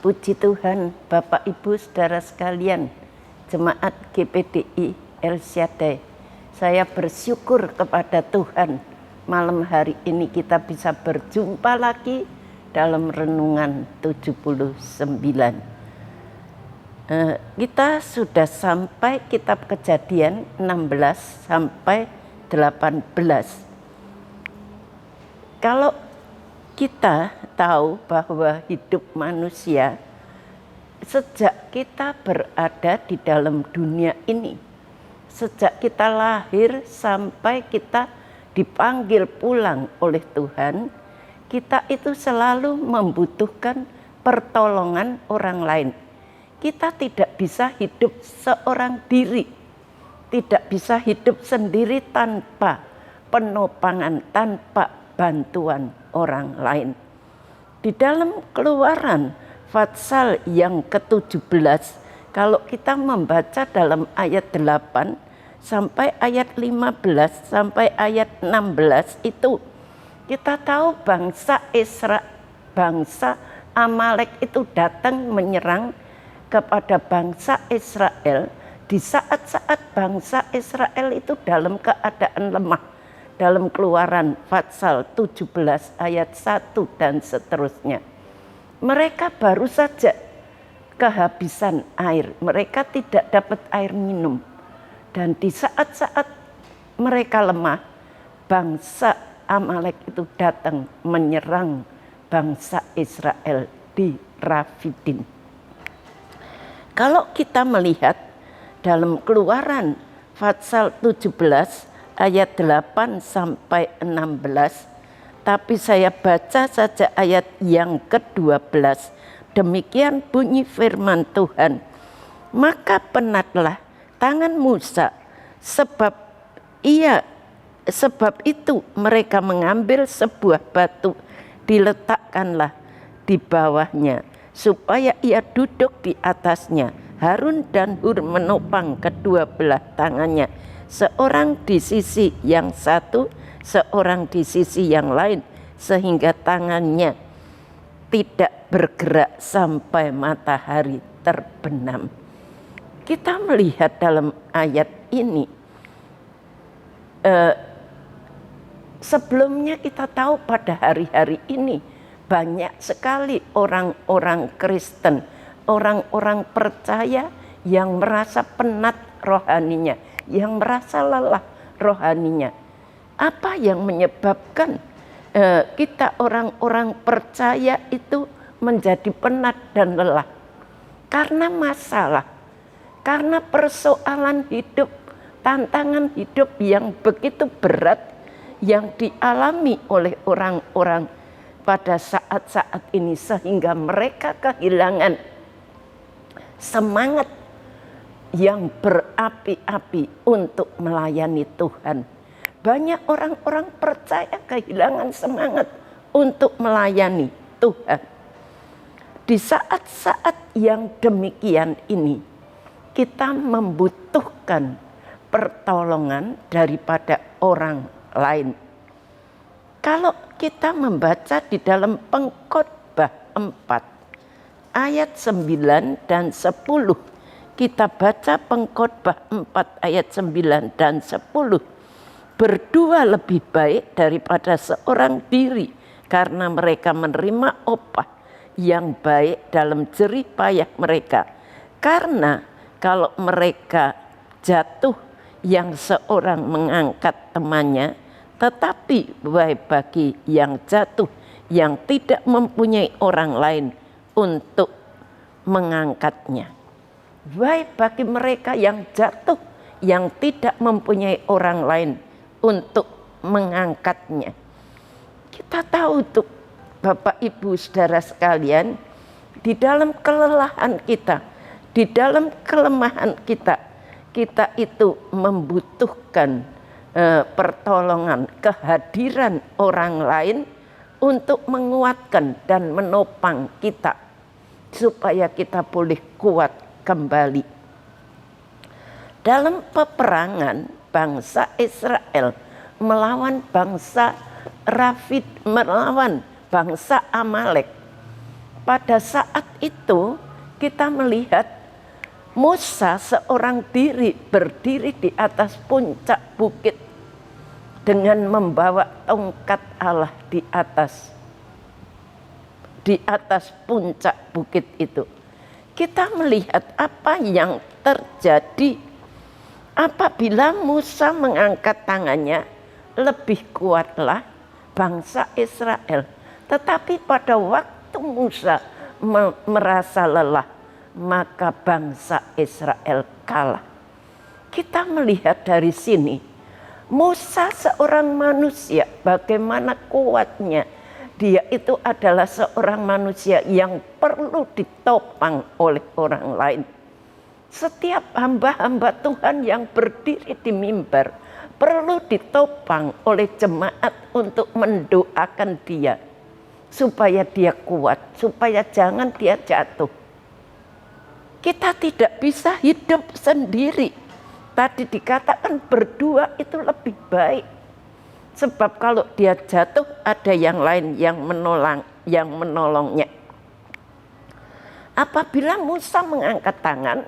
Puji Tuhan, Bapak Ibu Saudara sekalian, Jemaat GPDI El Shaddai. Saya bersyukur kepada Tuhan, malam hari ini kita bisa berjumpa lagi dalam renungan 79. Kita sudah sampai kitab Kejadian 16 sampai 18. Kalau kita tahu bahwa hidup manusia sejak kita berada di dalam dunia ini, sejak kita lahir sampai kita dipanggil pulang oleh Tuhan, kita itu selalu membutuhkan pertolongan orang lain. Kita tidak bisa hidup seorang diri, tidak bisa hidup sendiri tanpa penopangan, tanpa bantuan orang lain. Di dalam Keluaran pasal yang ke-17, kalau kita membaca dalam ayat 8 sampai ayat 15 sampai ayat 16 itu, kita tahu bangsa Amalek itu datang menyerang kepada bangsa Israel di saat-saat bangsa Israel itu dalam keadaan lemah. Dalam Keluaran pasal 17 ayat 1 dan seterusnya. Mereka baru saja kehabisan air. Mereka tidak dapat air minum. Dan di saat-saat mereka lemah, bangsa Amalek itu datang menyerang bangsa Israel di Rafidim. Kalau kita melihat dalam Keluaran pasal 17 ayat 8 sampai 16, tapi saya baca saja ayat yang ke-12. Demikian bunyi firman Tuhan. Maka penatlah tangan Musa, sebab itu mereka mengambil sebuah batu, diletakkanlah di bawahnya, supaya ia duduk di atasnya. Harun dan Hur menopang kedua belah tangannya, seorang di sisi yang satu, seorang di sisi yang lain, sehingga tangannya tidak bergerak sampai matahari terbenam. Kita melihat dalam ayat ini, sebelumnya kita tahu pada hari-hari ini banyak sekali orang-orang Kristen, orang-orang percaya yang merasa penat rohaninya, yang merasa lelah rohaninya. Apa yang menyebabkan kita orang-orang percaya itu menjadi penat dan lelah? Karena masalah, karena persoalan hidup, tantangan hidup yang begitu berat yang dialami oleh orang-orang pada saat-saat ini, sehingga mereka kehilangan semangat yang berapi-api untuk melayani Tuhan. Banyak orang-orang percaya kehilangan semangat untuk melayani Tuhan. Di saat-saat yang demikian ini, kita membutuhkan pertolongan daripada orang lain. Kalau kita membaca di dalam Pengkhotbah 4 ayat 9 dan 10, kita baca Pengkhotbah 4 ayat 9 dan 10. Berdua lebih baik daripada seorang diri, karena mereka menerima upah yang baik dalam jerih payah mereka. Karena kalau mereka jatuh, yang seorang mengangkat temannya, tetapi baik bagi yang jatuh, yang tidak mempunyai orang lain untuk mengangkatnya. Baik bagi mereka yang jatuh, yang tidak mempunyai orang lain untuk mengangkatnya. Kita tahu tuh, Bapak Ibu Saudara sekalian, di dalam kelelahan kita, di dalam kelemahan kita, kita itu membutuhkan pertolongan, kehadiran orang lain untuk menguatkan dan menopang kita, supaya kita boleh kuat kembali. Dalam peperangan bangsa Israel melawan bangsa Rafid, melawan bangsa Amalek, pada saat itu kita melihat Musa seorang diri berdiri di atas puncak bukit dengan membawa tongkat Allah di atas puncak bukit itu. Kita melihat apa yang terjadi apabila Musa mengangkat tangannya, lebih kuatlah bangsa Israel. Tetapi pada waktu Musa merasa lelah, maka bangsa Israel kalah. Kita melihat dari sini, Musa seorang manusia, bagaimana kuatnya. Dia itu adalah seorang manusia yang perlu ditopang oleh orang lain. Setiap hamba-hamba Tuhan yang berdiri di mimbar perlu ditopang oleh jemaat untuk mendoakan dia, supaya dia kuat, supaya jangan dia jatuh. Kita tidak bisa hidup sendiri. Tadi dikatakan berdua itu lebih baik. Sebab kalau dia jatuh ada yang lain yang menolongnya. Apabila Musa mengangkat tangan,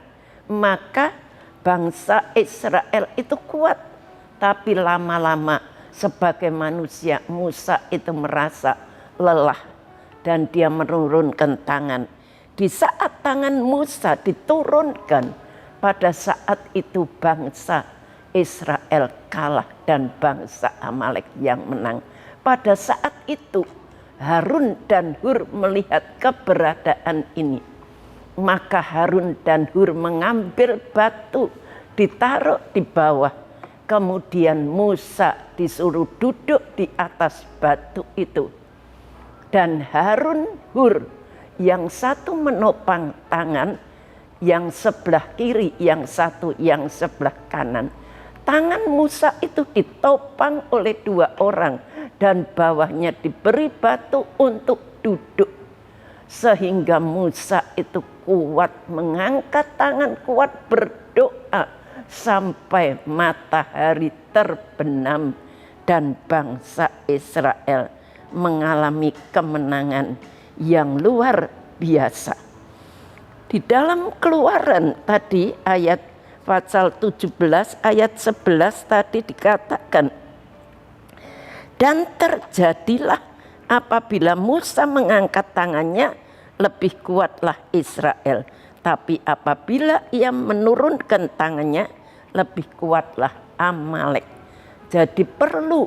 maka bangsa Israel itu kuat. Tapi lama-lama sebagai manusia Musa itu merasa lelah dan dia menurunkan tangan. Di saat tangan Musa diturunkan, pada saat itu bangsa Israel kalah dan bangsa Amalek yang menang. Pada saat itu Harun dan Hur melihat keberadaan ini. Maka Harun dan Hur mengambil batu, ditaruh di bawah. Kemudian Musa disuruh duduk di atas batu itu. Dan Harun, Hur, yang satu menopang tangan, yang sebelah kiri, yang satu yang sebelah kanan. Tangan Musa itu ditopang oleh dua orang dan bawahnya diberi batu untuk duduk. Sehingga Musa itu kuat mengangkat tangan, kuat berdoa sampai matahari terbenam dan bangsa Israel mengalami kemenangan yang luar biasa. Di dalam Keluaran tadi ayat pasal 17 ayat 11 tadi dikatakan, dan terjadilah apabila Musa mengangkat tangannya, lebih kuatlah Israel. Tapi apabila ia menurunkan tangannya, lebih kuatlah Amalek. Jadi perlu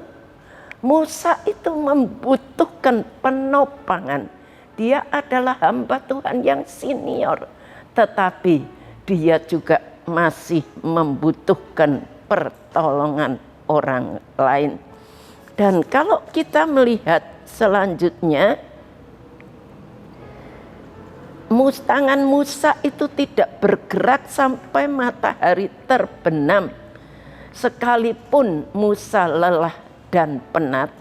Musa itu membutuhkan penopangan. Dia adalah hamba Tuhan yang senior, tetapi dia juga masih membutuhkan pertolongan orang lain. Dan kalau kita melihat selanjutnya, tangan Musa itu tidak bergerak sampai matahari terbenam. Sekalipun Musa lelah dan penat,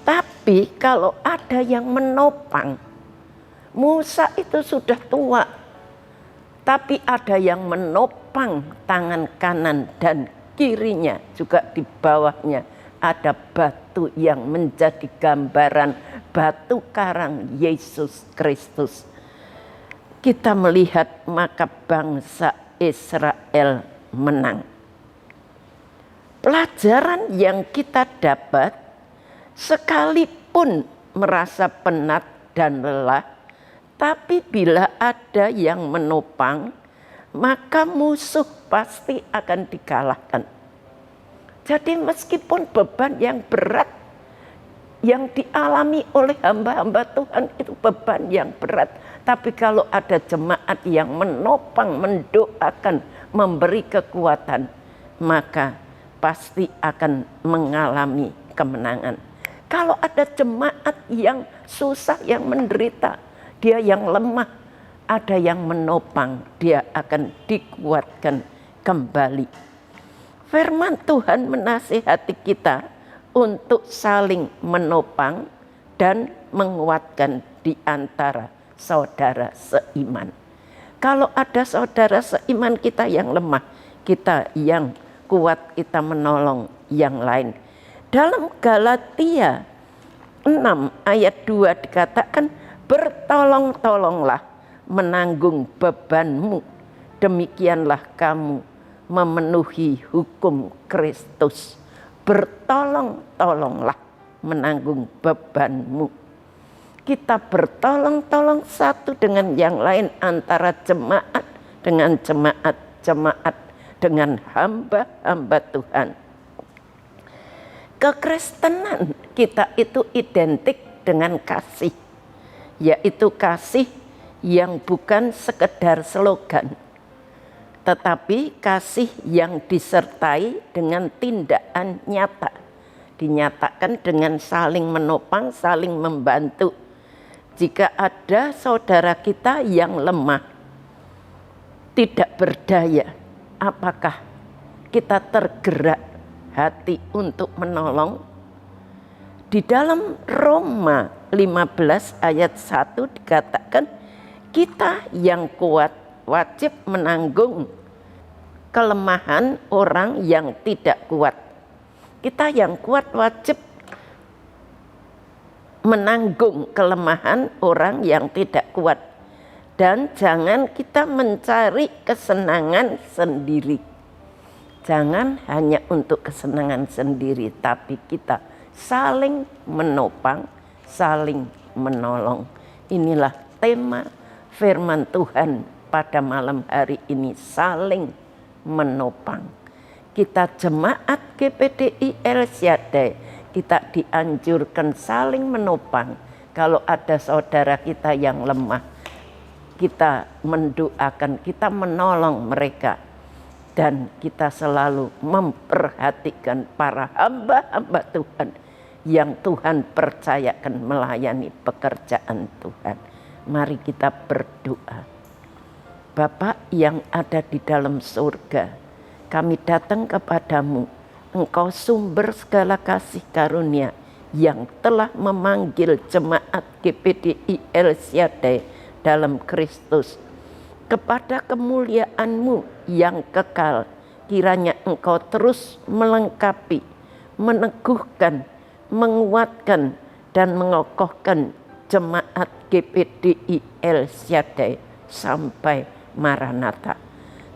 tapi kalau ada yang menopang, Musa itu sudah tua, tapi ada yang menopang tangan kanan dan kirinya, juga di bawahnya ada batu yang menjadi gambaran batu karang Yesus Kristus. Kita melihat maka bangsa Israel menang. Pelajaran yang kita dapat, sekalipun merasa penat dan lelah, tapi bila ada yang menopang, maka musuh pasti akan dikalahkan. Jadi meskipun beban yang berat yang dialami oleh hamba-hamba Tuhan itu beban yang berat, tapi kalau ada jemaat yang menopang, mendoakan, memberi kekuatan, maka pasti akan mengalami kemenangan. Kalau ada jemaat yang susah, yang menderita, dia yang lemah, ada yang menopang, dia akan dikuatkan kembali. Firman Tuhan menasihati kita untuk saling menopang dan menguatkan di antara saudara seiman. Kalau ada saudara seiman kita yang lemah, kita yang kuat, kita menolong yang lain. Dalam Galatia 6 ayat 2 dikatakan, bertolong-tolonglah menanggung bebanmu, demikianlah kamu memenuhi hukum Kristus. Bertolong-tolonglah menanggung bebanmu. Kita bertolong-tolong satu dengan yang lain, antara jemaat dengan jemaat, jemaat dengan hamba-hamba Tuhan. Kekristenan kita itu identik dengan kasih, yaitu kasih yang bukan sekedar slogan, tetapi kasih yang disertai dengan tindakan nyata. Dinyatakan dengan saling menopang, saling membantu. Jika ada saudara kita yang lemah, tidak berdaya, apakah kita tergerak hati untuk menolong? Di dalam Roma 15 ayat 1 dikatakan, kita yang kuat wajib menanggung kelemahan orang yang tidak kuat. Kita yang kuat wajib menanggung kelemahan orang yang tidak kuat. Dan jangan kita mencari kesenangan sendiri. Jangan hanya untuk kesenangan sendiri, tapi kita saling menopang, saling menolong. Inilah tema firman Tuhan pada malam hari ini, saling menopang. Kita jemaat GPDI El Shaddai, kita dianjurkan saling menopang. Kalau ada saudara kita yang lemah, kita mendoakan, kita menolong mereka. Dan kita selalu memperhatikan para hamba-hamba Tuhan yang Tuhan percayakan melayani pekerjaan Tuhan. Mari kita berdoa. Bapa yang ada di dalam surga, kami datang kepadamu. Engkau sumber segala kasih karunia yang telah memanggil jemaat GPDI El Shaddai dalam Kristus kepada kemuliaan-Mu yang kekal. Kiranya Engkau terus melengkapi, meneguhkan, menguatkan, dan mengokohkan jemaat GPDI El Shaddai sampai Maranatha.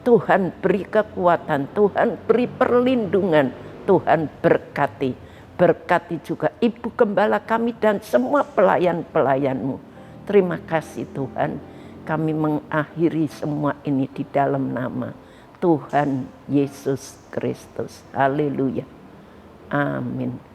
Tuhan beri kekuatan, Tuhan beri perlindungan, Tuhan berkati. Berkati juga Ibu Gembala kami dan semua pelayan-pelayan-Mu. Terima kasih Tuhan, kami mengakhiri semua ini di dalam nama Tuhan Yesus Kristus. Haleluya. Amin.